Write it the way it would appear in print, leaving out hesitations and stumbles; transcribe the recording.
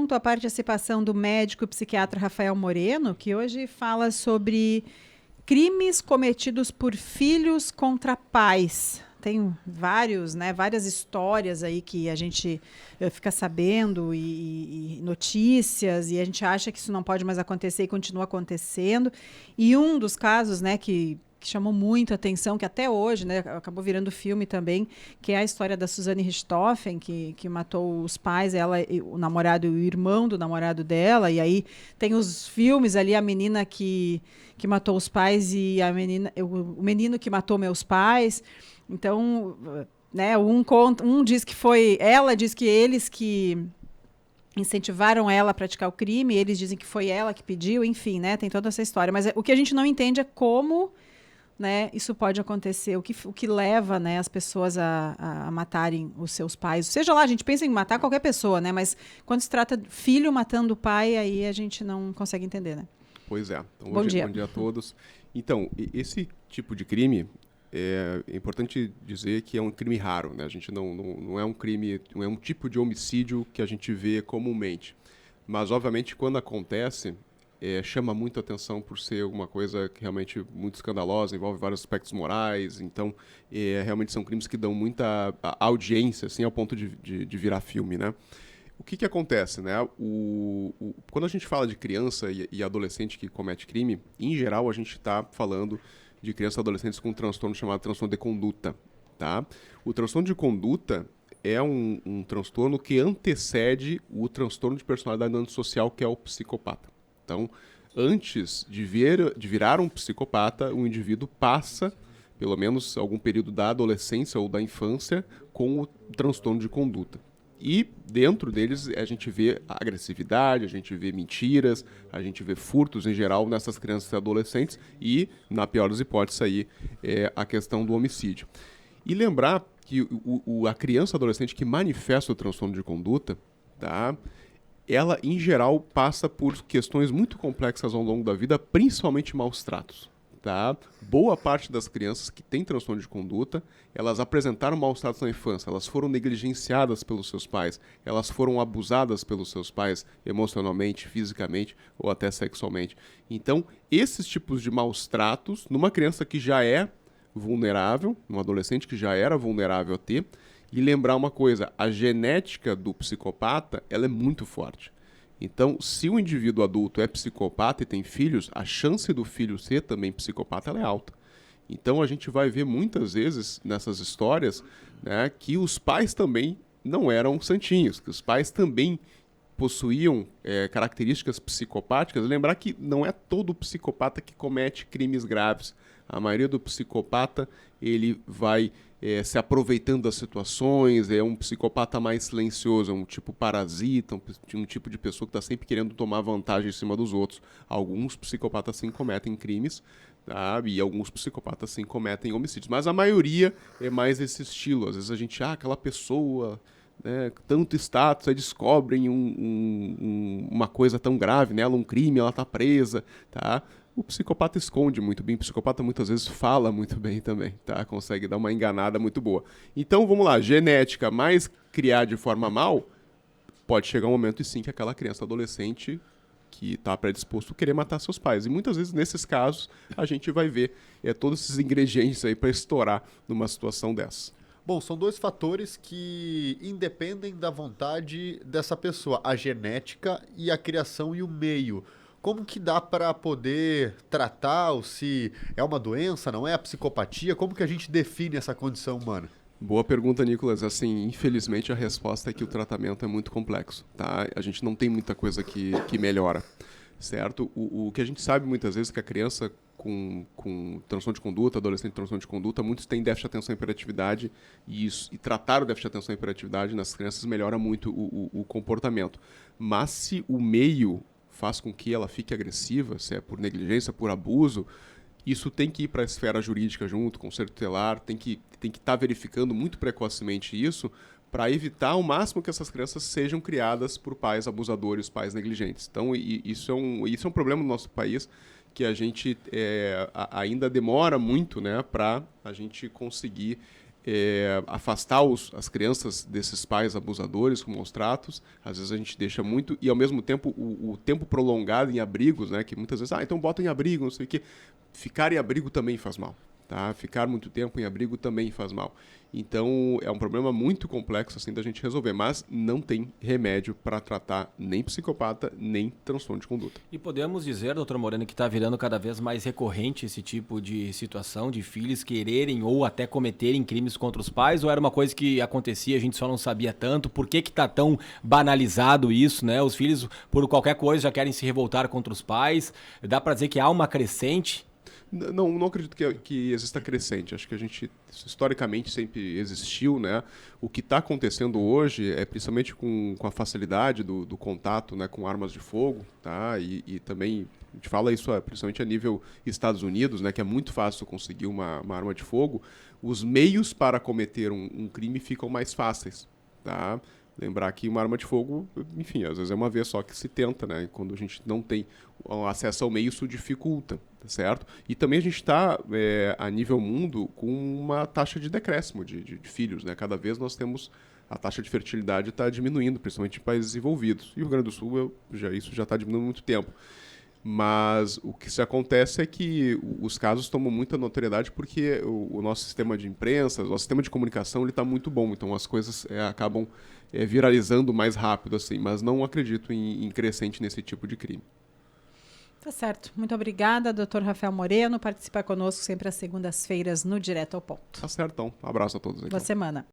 conto a participação do médico e psiquiatra Rafael Moreno, que hoje fala sobre crimes cometidos por filhos contra pais. Tem várias histórias aí que a gente fica sabendo e notícias, e a gente acha que isso não pode mais acontecer e continua acontecendo. E um dos casos, né, que chamou muito a atenção, que até hoje, né, acabou virando filme também, que é a história da Suzane Richthofen, que matou os pais, ela, o namorado e o irmão do namorado dela, e aí tem os filmes ali, a menina que matou os pais e o menino que matou meus pais. Então, né, um diz que foi, ela diz que eles que incentivaram ela a praticar o crime, eles dizem que foi ela que pediu, enfim, né, tem toda essa história. Mas o que a gente não entende é como, né, isso pode acontecer, o que leva, né, as pessoas a matarem os seus pais. Seja lá, a gente pensa em matar qualquer pessoa, né, mas quando se trata de filho matando o pai, aí a gente não consegue entender, né? Pois é. Então, Bom dia. Bom dia a todos. Então, esse tipo de crime, é importante dizer que é um crime raro, né? A gente não é um crime, não é um tipo de homicídio que a gente vê comumente. Mas, obviamente, quando acontece, chama muito atenção por ser alguma coisa que realmente muito escandalosa, envolve vários aspectos morais. Então, realmente são crimes que dão muita audiência, assim, ao ponto de virar filme, né? O que acontece, né? Quando a gente fala de criança e adolescente que comete crime, em geral a gente está falando de crianças e adolescentes com um transtorno chamado transtorno de conduta, tá? O transtorno de conduta é um transtorno que antecede o transtorno de personalidade antissocial, que é o psicopata. Então, antes de virar um psicopata, o indivíduo passa, pelo menos algum período da adolescência ou da infância, com o transtorno de conduta. E dentro deles a gente vê agressividade, a gente vê mentiras, a gente vê furtos em geral nessas crianças e adolescentes e, na pior das hipóteses, aí, a questão do homicídio. E lembrar que a criança e adolescente que manifesta o transtorno de conduta, tá, ela, em geral, passa por questões muito complexas ao longo da vida, principalmente maus tratos. Tá? Boa parte das crianças que têm transtorno de conduta, elas apresentaram maus tratos na infância, elas foram negligenciadas pelos seus pais, elas foram abusadas pelos seus pais emocionalmente, fisicamente ou até sexualmente. Então, esses tipos de maus tratos, numa criança que já é vulnerável, num adolescente que já era vulnerável a ter, e lembrar uma coisa, a genética do psicopata, ela é muito forte. Então, se o indivíduo adulto é psicopata e tem filhos, a chance do filho ser também psicopata ela é alta. Então, a gente vai ver muitas vezes nessas histórias, né, que os pais também não eram santinhos, que os pais também possuíam características psicopáticas. Lembrar que não é todo psicopata que comete crimes graves. A maioria do psicopata, ele vai se aproveitando das situações, é um psicopata mais silencioso, é um tipo parasita, um tipo de pessoa que está sempre querendo tomar vantagem em cima dos outros. Alguns psicopatas sim cometem crimes, tá? E alguns psicopatas sim cometem homicídios, mas a maioria é mais esse estilo. Às vezes a gente, aquela pessoa, né, tanto status, aí descobrem uma coisa tão grave nela, um crime, ela está presa, tá? O psicopata esconde muito bem, o psicopata muitas vezes fala muito bem também, tá? Consegue dar uma enganada muito boa. Então, vamos lá, genética mais criar de forma mal, pode chegar um momento, e sim, que aquela criança adolescente que está predisposto a querer matar seus pais. E muitas vezes, nesses casos, a gente vai ver todos esses ingredientes aí para estourar numa situação dessa. Bom, são dois fatores que independem da vontade dessa pessoa, a genética e a criação e o meio. Como que dá para poder tratar, ou se é uma doença, não é a psicopatia? Como que a gente define essa condição humana? Boa pergunta, Nicolas. Assim, infelizmente a resposta é que o tratamento é muito complexo, tá? A gente não tem muita coisa que melhora, certo? O que a gente sabe muitas vezes é que a criança com transtorno de conduta, adolescente com transtorno de conduta, muitos têm déficit de atenção e hiperatividade e tratar o déficit de atenção e hiperatividade nas crianças melhora muito o comportamento. Mas se o meio faz com que ela fique agressiva, se é por negligência, por abuso, isso tem que ir para a esfera jurídica junto, conselho tutelar, tem que estar verificando muito precocemente isso para evitar ao máximo que essas crianças sejam criadas por pais abusadores, pais negligentes. Então, isso é um problema no nosso país que a gente ainda demora muito, né, para a gente conseguir afastar as crianças desses pais abusadores com maus tratos. Às vezes a gente deixa muito, e ao mesmo tempo o tempo prolongado em abrigos, né, que muitas vezes, então bota em abrigo, não sei o quê. Ficar em abrigo também faz mal. Tá? Ficar muito tempo em abrigo também faz mal. Então, é um problema muito complexo assim da gente resolver, mas não tem remédio para tratar nem psicopata, nem transtorno de conduta. E podemos dizer, doutor Moreno, que está virando cada vez mais recorrente esse tipo de situação de filhos quererem ou até cometerem crimes contra os pais, ou era uma coisa que acontecia, a gente só não sabia tanto? Por que está tão banalizado isso, né? Os filhos, por qualquer coisa, já querem se revoltar contra os pais. Dá para dizer que há uma crescente? Não acredito que exista crescente. Acho que a gente, historicamente, sempre existiu, né? O que está acontecendo hoje é principalmente com a facilidade do contato, né, com armas de fogo, tá? E também, a gente fala isso principalmente a nível Estados Unidos, né, que é muito fácil conseguir uma arma de fogo. Os meios para cometer um crime ficam mais fáceis, tá? Lembrar que uma arma de fogo, enfim, às vezes é uma vez só que se tenta, né? Quando a gente não tem acesso ao meio, isso dificulta, tá certo? E também a gente está, a nível mundo, com uma taxa de decréscimo de filhos, né? Cada vez nós temos, a taxa de fertilidade está diminuindo, principalmente em países desenvolvidos. E o Rio Grande do Sul, isso já está diminuindo há muito tempo. Mas o que se acontece é que os casos tomam muita notoriedade porque o nosso sistema de imprensa, o nosso sistema de comunicação, ele está muito bom. Então as coisas acabam viralizando mais rápido, assim. Mas não acredito em crescente nesse tipo de crime. Tá certo. Muito obrigada, doutor Rafael Moreno. Participa conosco sempre às segundas-feiras no Direto ao Ponto. Tá certo, então. Um abraço a todos aqui. Boa semana.